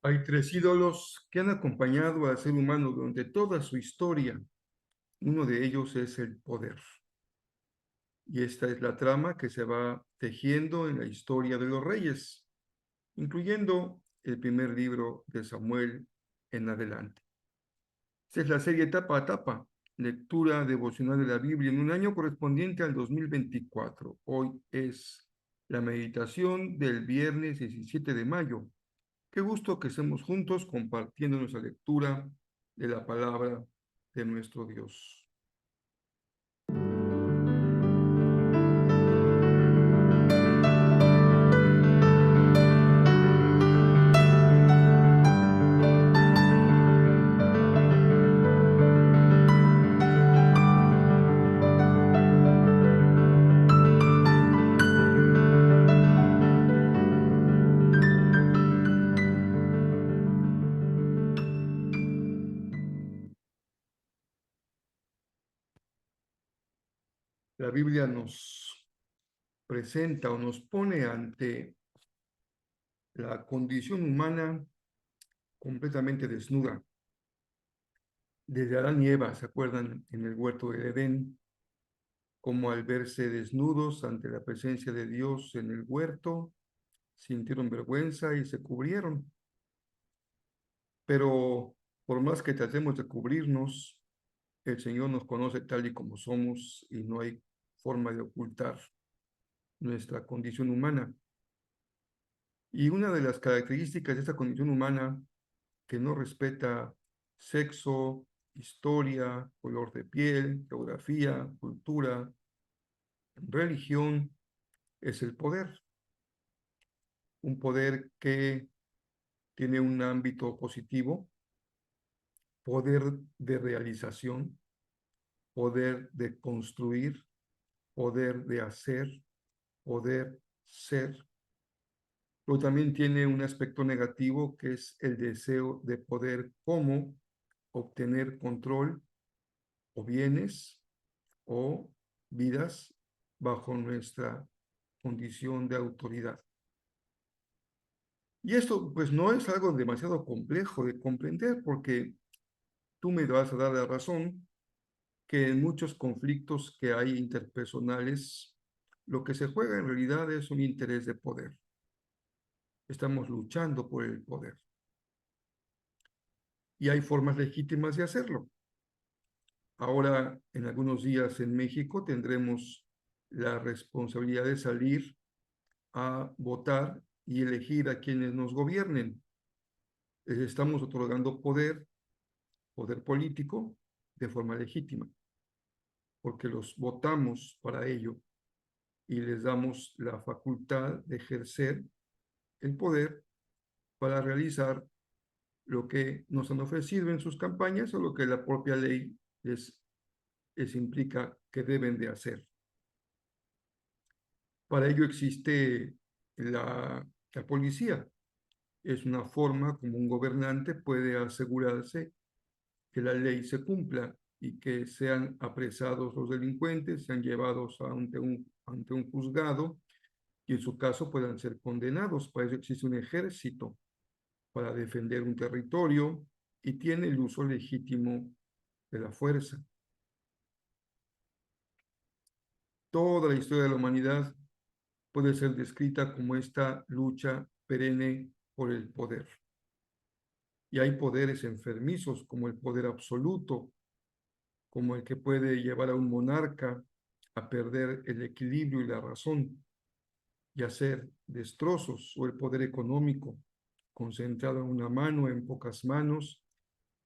Hay tres ídolos que han acompañado al ser humano durante toda su historia. Uno de ellos es el poder. Y esta es la trama que se va tejiendo en la historia de los reyes, incluyendo el primer libro de Samuel en adelante. Esta es la serie Tapa a Tapa, lectura devocional de la Biblia en un año correspondiente al 2024. Hoy es la meditación del viernes 17 de mayo. Qué gusto que estemos juntos compartiendo nuestra lectura de la palabra de nuestro Dios. La Biblia nos presenta o nos pone ante la condición humana completamente desnuda. Desde Adán y Eva, ¿se acuerdan? En el huerto del Edén, como al verse desnudos ante la presencia de Dios en el huerto, sintieron vergüenza y se cubrieron. Pero por más que tratemos de cubrirnos, el Señor nos conoce tal y como somos y no hay forma de ocultar nuestra condición humana. Y una de las características de esta condición humana que no respeta sexo, historia, color de piel, geografía, cultura, religión, es el poder. Un poder que tiene un ámbito positivo, poder de realización, poder de construir, poder de hacer, poder ser. Pero también tiene un aspecto negativo que es el deseo de poder como obtener control o bienes o vidas bajo nuestra condición de autoridad. Y esto pues no es algo demasiado complejo de comprender porque tú me vas a dar la razón que en muchos conflictos que hay interpersonales, lo que se juega en realidad es un interés de poder. Estamos luchando por el poder. Y hay formas legítimas de hacerlo. Ahora, en algunos días en México, tendremos la responsabilidad de salir a votar y elegir a quienes nos gobiernen. Les estamos otorgando poder, poder político, de forma legítima, porque los votamos para ello y les damos la facultad de ejercer el poder para realizar lo que nos han ofrecido en sus campañas o lo que la propia ley les implica que deben de hacer. Para ello existe la policía. Es una forma como un gobernante puede asegurarse que la ley se cumpla y que sean apresados los delincuentes, sean llevados ante un juzgado y en su caso puedan ser condenados. Para eso existe un ejército para defender un territorio y tiene el uso legítimo de la fuerza. Toda la historia de la humanidad puede ser descrita como esta lucha perenne por el poder. Y hay poderes enfermizos como el poder absoluto, como el que puede llevar a un monarca a perder el equilibrio y la razón y hacer destrozos, o el poder económico, concentrado en una mano, en pocas manos,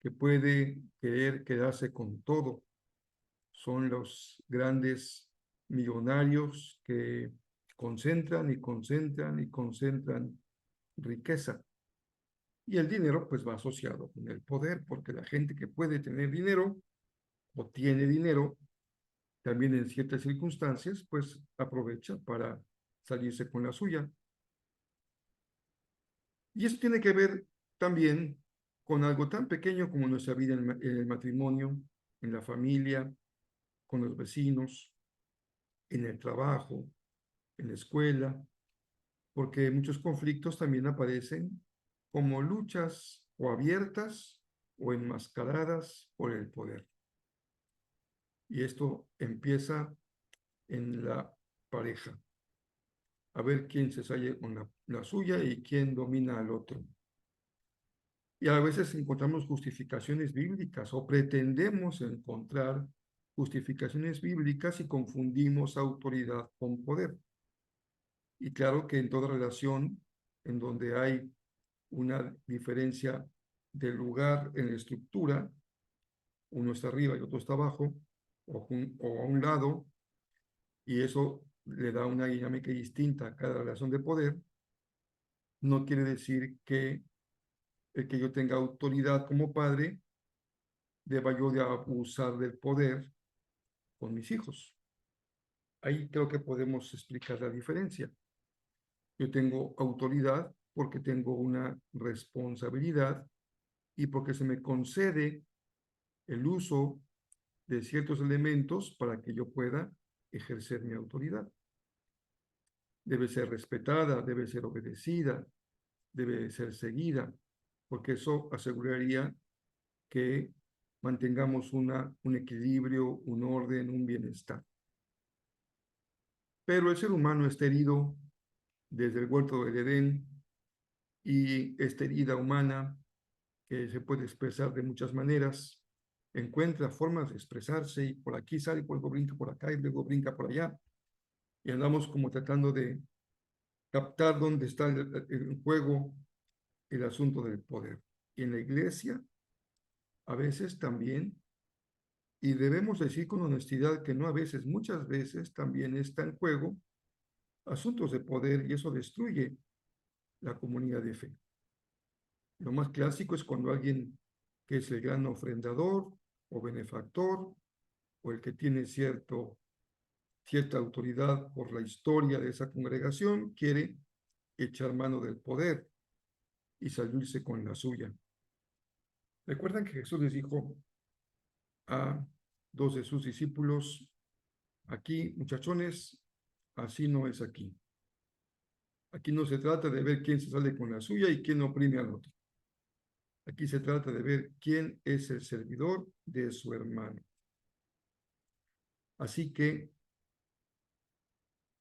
que puede querer quedarse con todo. Son los grandes millonarios que concentran y concentran y concentran riqueza. Y el dinero pues va asociado con el poder, porque la gente que puede tener dinero o tiene dinero, también en ciertas circunstancias, pues aprovecha para salirse con la suya. Y eso tiene que ver también con algo tan pequeño como nuestra vida en el matrimonio, en la familia, con los vecinos, en el trabajo, en la escuela, porque muchos conflictos también aparecen como luchas o abiertas o enmascaradas por el poder. Y esto empieza en la pareja, a ver quién se sale con la suya y quién domina al otro. Y a veces encontramos justificaciones bíblicas o pretendemos encontrar justificaciones bíblicas y confundimos autoridad con poder. Y claro que en toda relación en donde hay una diferencia de lugar en la estructura, uno está arriba y otro está abajo, o a un lado, y eso le da una dinámica distinta a cada relación de poder, no quiere decir que el que yo tenga autoridad como padre deba yo de abusar del poder con mis hijos. Ahí creo que podemos explicar la diferencia. Yo tengo autoridad porque tengo una responsabilidad y porque se me concede el uso de ciertos elementos para que yo pueda ejercer mi autoridad. Debe ser respetada, debe ser obedecida, debe ser seguida, porque eso aseguraría que mantengamos un equilibrio, un orden, un bienestar. Pero el ser humano está herido desde el huerto del Edén y esta herida humana, que se puede expresar de muchas maneras, encuentra formas de expresarse y por aquí sale, por luego brinca por acá y luego brinca por allá. Y andamos como tratando de captar dónde está el juego, el asunto del poder. Y en la iglesia, a veces también, y debemos decir con honestidad que no a veces, muchas veces también está en juego asuntos de poder y eso destruye la comunidad de fe. Lo más clásico es cuando alguien que es el gran ofrendador o benefactor o el que tiene cierta autoridad por la historia de esa congregación quiere echar mano del poder y salirse con la suya. Recuerdan que Jesús les dijo a dos de sus discípulos, aquí, muchachones, así no es aquí. Aquí no se trata de ver quién se sale con la suya y quién oprime al otro. Aquí se trata de ver quién es el servidor de su hermano. Así que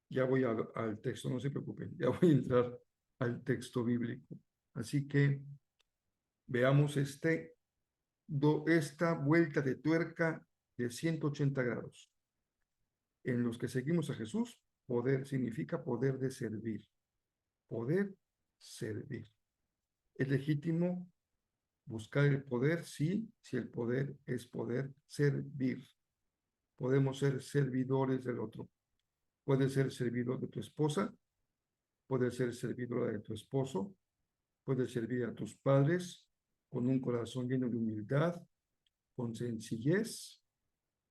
ya voy al texto, no se preocupen, ya voy a entrar al texto bíblico. Así que veamos esta vuelta de tuerca de 180 grados. En los que seguimos a Jesús, poder significa poder de servir. Poder servir. ¿Es legítimo buscar el poder? Sí, si el poder es poder servir. Podemos ser servidores del otro. Puedes ser servidor de tu esposa, puedes ser servidora de tu esposo, puedes servir a tus padres con un corazón lleno de humildad, con sencillez,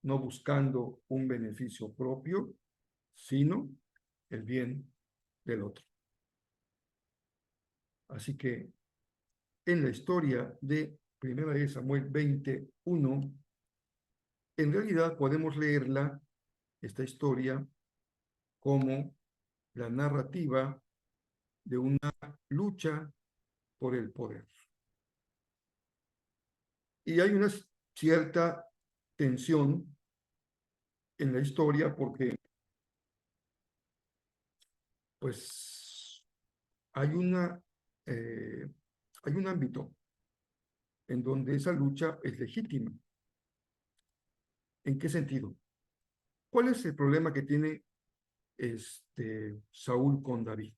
no buscando un beneficio propio, sino el bien del otro. Así que en la historia de 1 Samuel 21, en realidad podemos leerla, esta historia, como la narrativa de una lucha por el poder. Y hay una cierta tensión en la historia porque, pues, hay eh, hay un ámbito en donde esa lucha es legítima. ¿En qué sentido? ¿Cuál es el problema que tiene Saúl con David?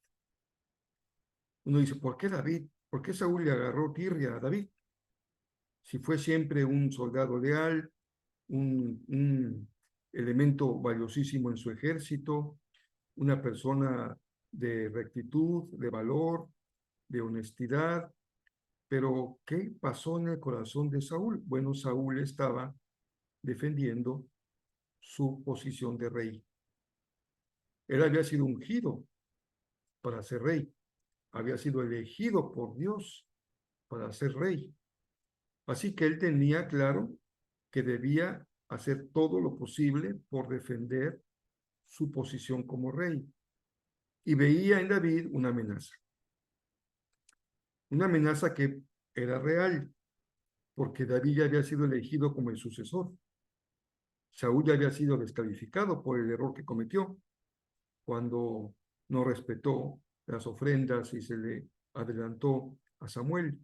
Uno dice, ¿por qué David ¿Por qué Saúl le agarró tirria a David? Si fue siempre un soldado leal, un elemento valiosísimo en su ejército, una persona de rectitud, de valor, de honestidad. Pero, ¿qué pasó en el corazón de Saúl? Bueno, Saúl estaba defendiendo su posición de rey. Él había sido ungido para ser rey, había sido elegido por Dios para ser rey. Así que él tenía claro que debía hacer todo lo posible por defender su posición como rey. Y veía en David una amenaza que era real, porque David ya había sido elegido como el sucesor. Saúl ya había sido descalificado por el error que cometió cuando no respetó las ofrendas y se le adelantó a Samuel.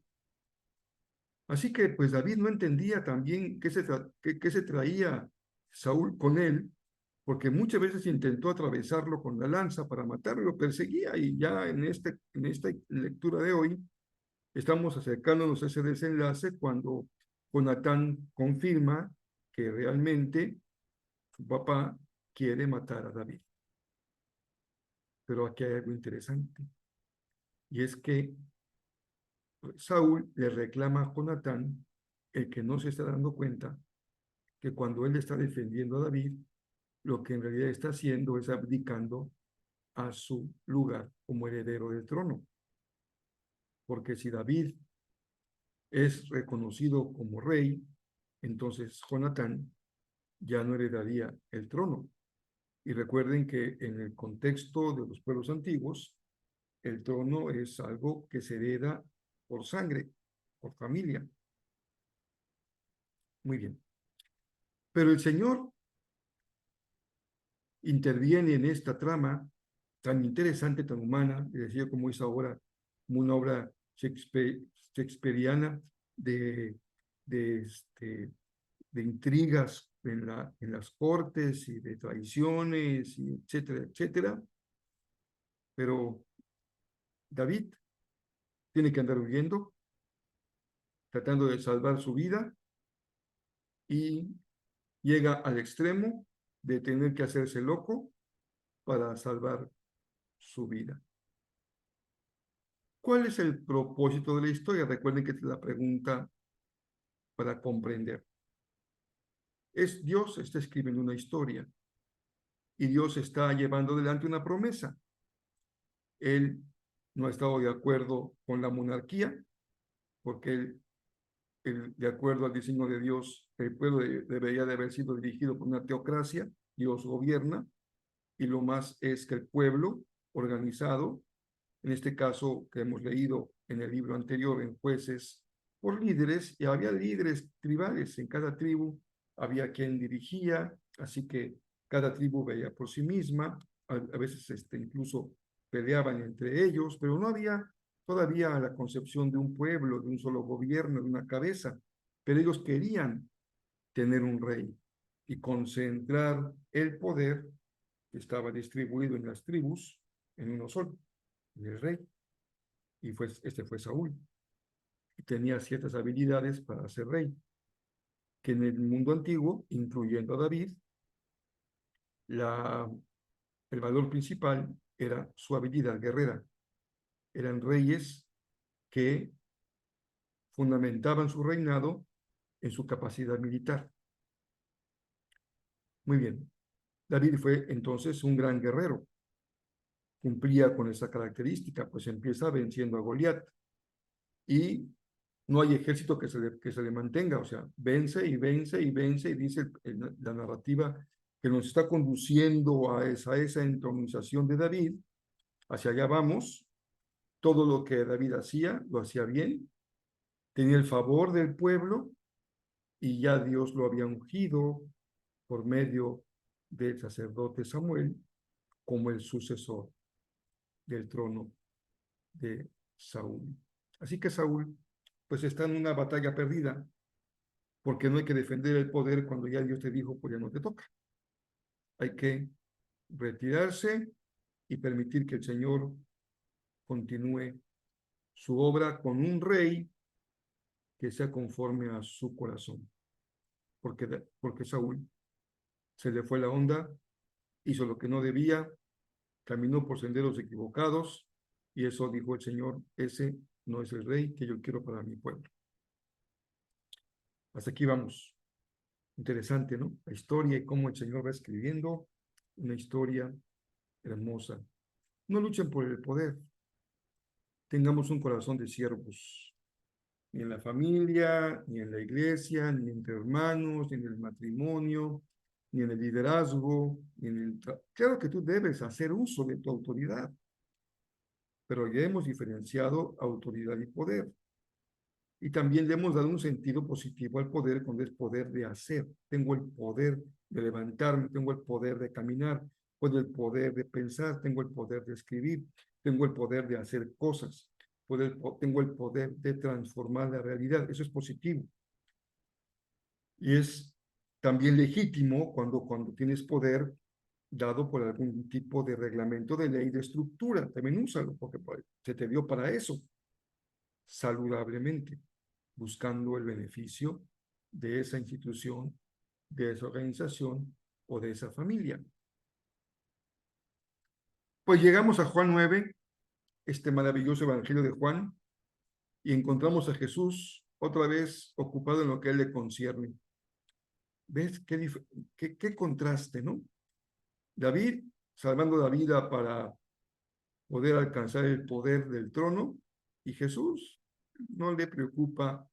Así que pues David no entendía también qué se traía Saúl con él, porque muchas veces intentó atravesarlo con la lanza para matarlo, lo perseguía, y ya en esta lectura de hoy estamos acercándonos a ese desenlace cuando Jonatán confirma que realmente su papá quiere matar a David. Pero aquí hay algo interesante, y es que Saúl le reclama a Jonatán, el que no se está dando cuenta, que cuando él está defendiendo a David, lo que en realidad está haciendo es abdicando a su lugar como heredero del trono. Porque si David es reconocido como rey, entonces Jonatán ya no heredaría el trono. Y recuerden que en el contexto de los pueblos antiguos, el trono es algo que se hereda por sangre, por familia. Muy bien. Pero el Señor interviene en esta trama tan interesante, tan humana, y decía como es ahora, como una obra shakespeariana de, de, este, de intrigas en las cortes y de traiciones, y etcétera, etcétera. Pero David tiene que andar huyendo, tratando de salvar su vida, y llega al extremo de tener que hacerse loco para salvar su vida. ¿Cuál es el propósito de la historia? Recuerden que es la pregunta para comprender. Es Dios está escribiendo una historia y Dios está llevando adelante una promesa. Él no ha estado de acuerdo con la monarquía, porque de acuerdo al diseño de Dios, el pueblo debería de haber sido dirigido por una teocracia. Dios gobierna, y lo más es que el pueblo organizado, en este caso que hemos leído en el libro anterior, en Jueces, por líderes, y había líderes tribales en cada tribu, había quien dirigía, así que cada tribu veía por sí misma, a veces incluso peleaban entre ellos, pero no había todavía la concepción de un pueblo, de un solo gobierno, de una cabeza, pero ellos querían tener un rey y concentrar el poder que estaba distribuido en las tribus en uno solo, en el rey. Y este fue Saúl, y tenía ciertas habilidades para ser rey, que en el mundo antiguo, incluyendo a David, la, el valor principal era su habilidad guerrera. Eran reyes que fundamentaban su reinado en su capacidad militar. Muy bien, David fue entonces un gran guerrero, cumplía con esa característica, pues empieza venciendo a Goliat, y no hay ejército que se le mantenga, o sea, vence y vence y vence, y dice la narrativa que nos está conduciendo a esa entronización de David. Hacia allá vamos. Todo lo que David hacía, lo hacía bien, tenía el favor del pueblo, y ya Dios lo había ungido por medio del sacerdote Samuel como el sucesor del trono de Saúl. Así que Saúl pues está en una batalla perdida, porque no hay que defender el poder cuando ya Dios te dijo, pues ya no te toca. Hay que retirarse y permitir que el Señor continúe su obra con un rey que sea conforme a su corazón. Porque Saúl se le fue la onda, hizo lo que no debía, caminó por senderos equivocados, y eso dijo el Señor: ese no es el rey que yo quiero para mi pueblo. Hasta aquí vamos. Interesante, ¿no? La historia y cómo el Señor va escribiendo una historia hermosa. No luchen por el poder. Tengamos un corazón de siervos. Ni en la familia, ni en la iglesia, ni entre hermanos, ni en el matrimonio, ni en el liderazgo, ni en el... Claro que tú debes hacer uso de tu autoridad, pero ya hemos diferenciado autoridad y poder. Y también le hemos dado un sentido positivo al poder cuando es poder de hacer. Tengo el poder de levantarme, tengo el poder de caminar, tengo el poder de pensar, tengo el poder de escribir, tengo el poder de hacer cosas, tengo el poder de transformar la realidad. Eso es positivo. Y es también legítimo cuando tienes poder dado por algún tipo de reglamento de ley, de estructura. También úsalo, porque se te dio para eso, saludablemente, buscando el beneficio de esa institución, de esa organización o de esa familia. Pues llegamos a Juan 9, este maravilloso evangelio de Juan, y encontramos a Jesús otra vez ocupado en lo que a él le concierne. ¿Ves qué contraste, no? David salvando la vida para poder alcanzar el poder del trono, y Jesús no le preocupa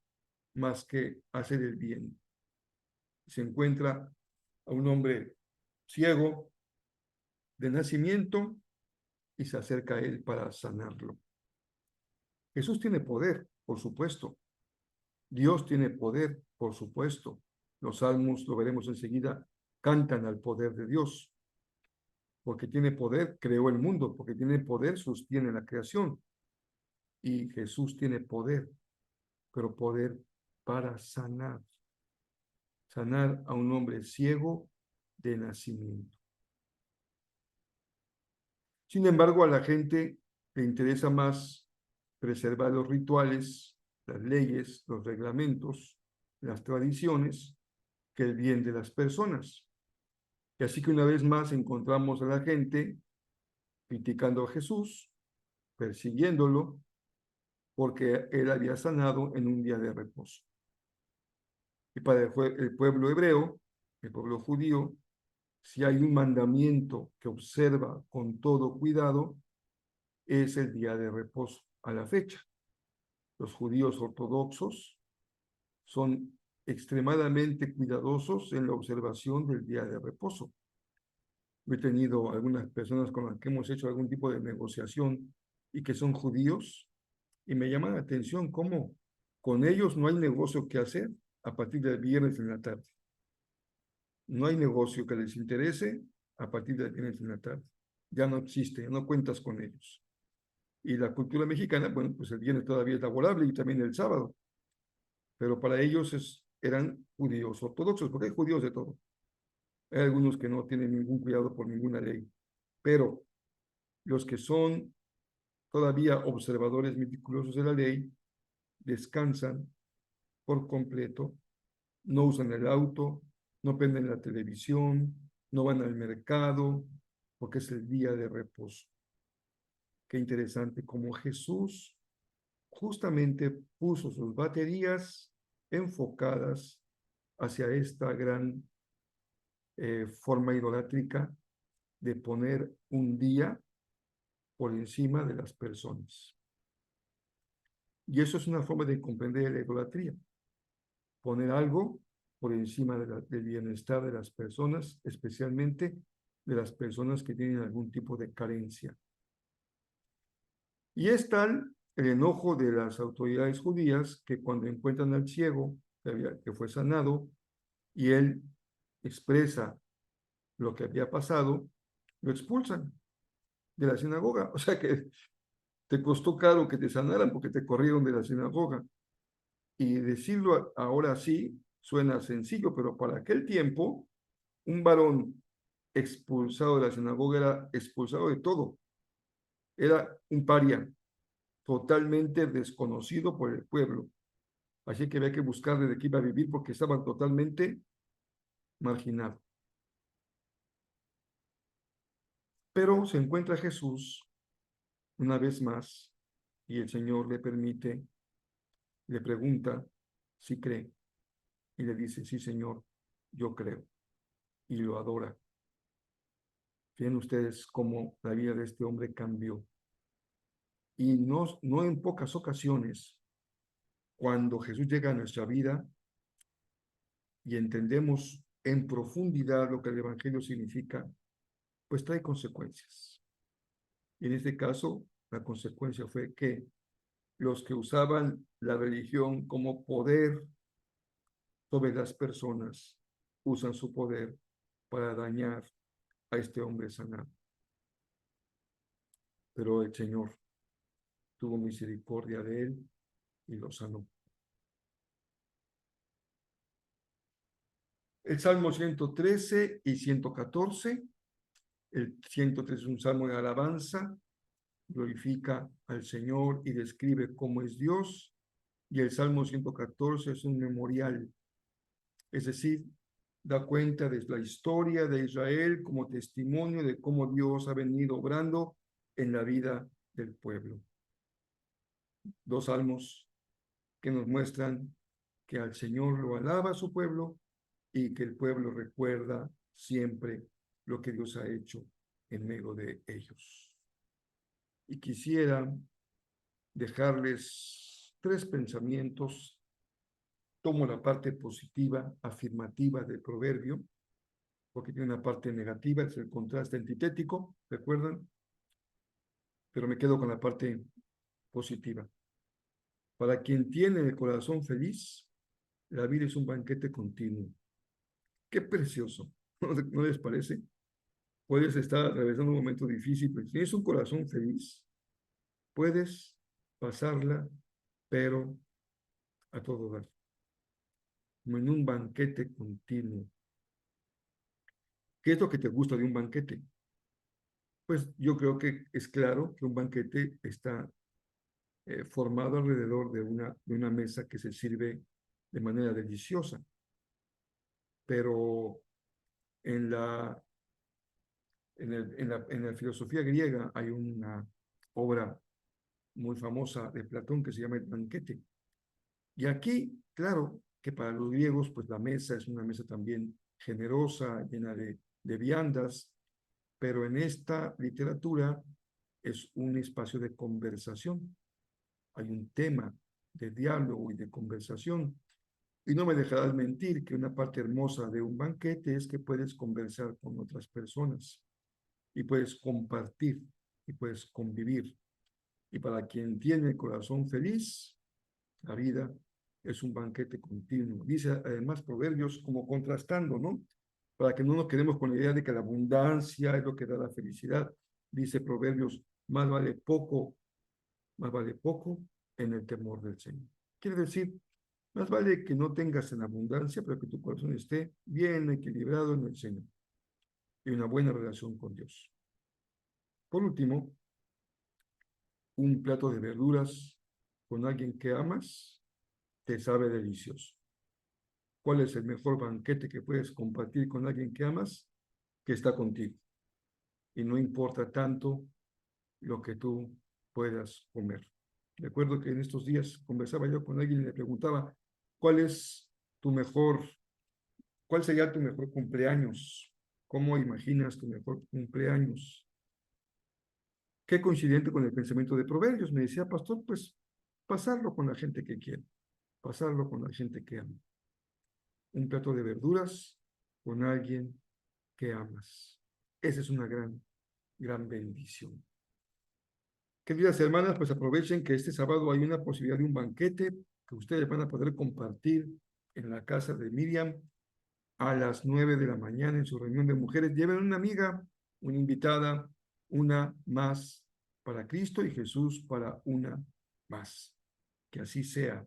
más que hacer el bien. Se encuentra a un hombre ciego de nacimiento y se acerca a él para sanarlo. Jesús tiene poder, por supuesto. Dios tiene poder, por supuesto. Los salmos, lo veremos enseguida, cantan al poder de Dios. Porque tiene poder, creó el mundo. Porque tiene poder, sostiene la creación. Y Jesús tiene poder, pero poder para sanar. Sanar a un hombre ciego de nacimiento. Sin embargo, a la gente le interesa más preservar los rituales, las leyes, los reglamentos, las tradiciones, que el bien de las personas. Y así que una vez más encontramos a la gente criticando a Jesús, persiguiéndolo, porque él había sanado en un día de reposo. Y para el pueblo hebreo, el pueblo judío, si hay un mandamiento que observa con todo cuidado, es el día de reposo a la fecha. Los judíos ortodoxos son extremadamente cuidadosos en la observación del día de reposo. He tenido algunas personas con las que hemos hecho algún tipo de negociación y que son judíos, y me llama la atención cómo con ellos no hay negocio que hacer a partir del viernes en la tarde. No hay negocio que les interese a partir del viernes en la tarde. Ya no existe, no cuentas con ellos. Y la cultura mexicana, bueno, pues el viernes todavía es laborable y también el sábado. Pero para ellos eran judíos ortodoxos, porque hay judíos de todo. Hay algunos que no tienen ningún cuidado por ninguna ley. Pero los que son todavía observadores meticulosos de la ley, descansan por completo, no usan el auto, no prenden la televisión, no van al mercado, porque es el día de reposo. Qué interesante cómo Jesús justamente puso sus baterías enfocadas hacia esta gran forma idolátrica de poner un día por encima de las personas. Y eso es una forma de comprender la idolatría. Poner algo por encima del bienestar de las personas, especialmente de las personas que tienen algún tipo de carencia. Y es tal el enojo de las autoridades judías que cuando encuentran al ciego que fue sanado y él expresa lo que había pasado, lo expulsan de la sinagoga. O sea que te costó caro que te sanaran porque te corrieron de la sinagoga. Y decirlo ahora sí suena sencillo, pero para aquel tiempo, un varón expulsado de la sinagoga era expulsado de todo. Era un paria. totalmente desconocido por el pueblo. Así que había que buscar desde qué iba a vivir porque estaba totalmente marginado. Pero se encuentra Jesús una vez más y el Señor le permite, le pregunta si cree y le dice, sí, Señor, yo creo, y lo adora. Fíjense ustedes cómo la vida de este hombre cambió. Y no en pocas ocasiones, cuando Jesús llega a nuestra vida y entendemos en profundidad lo que el Evangelio significa, pues trae consecuencias. Y en este caso, la consecuencia fue que los que usaban la religión como poder sobre las personas usan su poder para dañar a este hombre sanado. Pero el Señor tuvo misericordia de él y lo sanó. El Salmo 113 y 114. El 113 es un salmo de alabanza, glorifica al Señor y describe cómo es Dios. Y el Salmo 114 es un memorial, es decir, da cuenta de la historia de Israel como testimonio de cómo Dios ha venido obrando en la vida del pueblo. Dos salmos que nos muestran que al Señor lo alaba su pueblo y que el pueblo recuerda siempre lo que Dios ha hecho en medio de ellos. Y quisiera dejarles tres pensamientos. Tomo la parte positiva, afirmativa del proverbio, porque tiene una parte negativa, es el contraste antitético, ¿recuerdan? Pero me quedo con la parte positiva. Para quien tiene el corazón feliz, la vida es un banquete continuo. Qué precioso, ¿no les parece? Puedes estar atravesando un momento difícil, pero si tienes un corazón feliz, puedes pasarla, pero a todo dar, como en un banquete continuo. ¿Qué es lo que te gusta de un banquete? Pues yo creo que es claro que un banquete está formado alrededor de una mesa que se sirve de manera deliciosa, pero en la, en la filosofía griega hay una obra muy famosa de Platón que se llama El Banquete. Y aquí, claro, que para los griegos, pues la mesa es una mesa también generosa, llena de viandas, pero en esta literatura es un espacio de conversación. Hay un tema de diálogo y de conversación. Y no me dejarás mentir que una parte hermosa de un banquete es que puedes conversar con otras personas y puedes compartir y puedes convivir. Y para quien tiene el corazón feliz, la vida es un banquete continuo. Dice además Proverbios como contrastando, ¿no? Para que no nos quedemos con la idea de que la abundancia es lo que da la felicidad. Dice Proverbios, más vale poco en el temor del Señor. Quiere decir, más vale que no tengas en abundancia, pero que tu corazón esté bien equilibrado en el Señor y una buena relación con Dios. Por último, un plato de verduras con alguien que amas te sabe delicioso. ¿Cuál es el mejor banquete que puedes compartir con alguien que amas? Que está contigo. Y no importa tanto lo que tú puedas comer. Recuerdo que en estos días conversaba yo con alguien y le preguntaba, ¿cuál es tu mejor, cuál sería tu mejor cumpleaños? ¿Cómo imaginas tu mejor cumpleaños? Qué coincidente con el pensamiento de Proverbios. Me decía, pastor, pues pasarlo con la gente que quiere, pasarlo con la gente que ama. Un plato de verduras con alguien que amas. Esa es una gran bendición. Queridas hermanas, pues aprovechen que este sábado hay una posibilidad de un banquete que ustedes van a poder compartir en la casa de Miriam a las 9 de la mañana en su reunión de mujeres. Lleven una amiga, una invitada, una más para Cristo y Jesús para una más. Que así sea.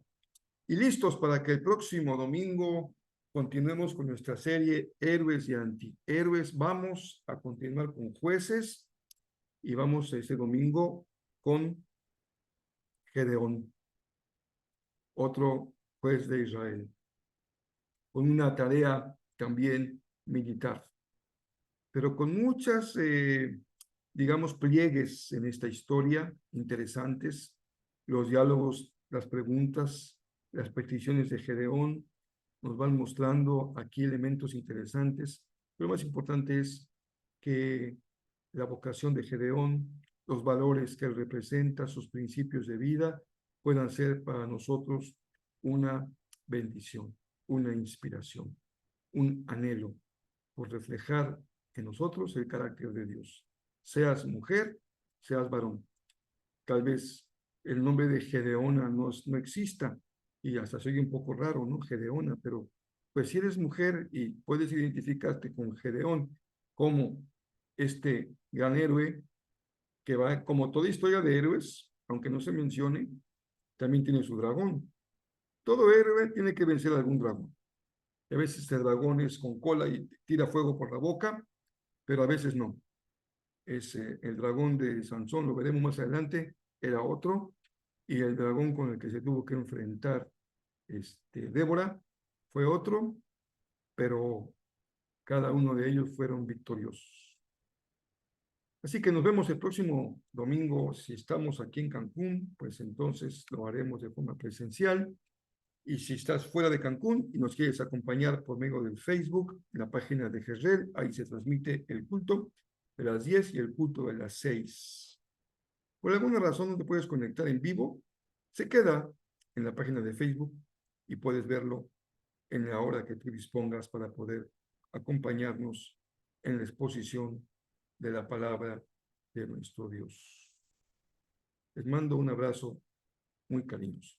Y listos para que el próximo domingo continuemos con nuestra serie Héroes y Antihéroes. Vamos a continuar con Jueces y vamos este domingo con Gedeón, otro juez de Israel, con una tarea también militar, pero con muchas, digamos, pliegues en esta historia interesantes, los diálogos, las preguntas, las peticiones de Gedeón nos van mostrando aquí elementos interesantes. Lo más importante es que la vocación de Gedeón, los valores que él representa, sus principios de vida, puedan ser para nosotros una bendición, una inspiración, un anhelo por reflejar en nosotros el carácter de Dios. Seas mujer, seas varón. Tal vez el nombre de Gedeona no exista y hasta se oye un poco raro, ¿no? Gedeona, pero pues si eres mujer y puedes identificarte con Gedeón como este gran héroe que va, como toda historia de héroes, aunque no se mencione, también tiene su dragón. Todo héroe tiene que vencer a algún dragón. A veces el dragón es con cola y tira fuego por la boca, pero a veces no. Es el dragón de Sansón, lo veremos más adelante, era otro, y el dragón con el que se tuvo que enfrentar Débora fue otro, pero cada uno de ellos fueron victoriosos. Así que nos vemos el próximo domingo. Si estamos aquí en Cancún, pues entonces lo haremos de forma presencial. Y si estás fuera de Cancún y nos quieres acompañar por medio del Facebook, la página de Jezreel, ahí se transmite el culto de las 10 y el culto de las 6. Por alguna razón no te puedes conectar en vivo, se queda en la página de Facebook y puedes verlo en la hora que tú dispongas para poder acompañarnos en la exposición de la palabra de nuestro Dios. Les mando un abrazo muy cariñoso.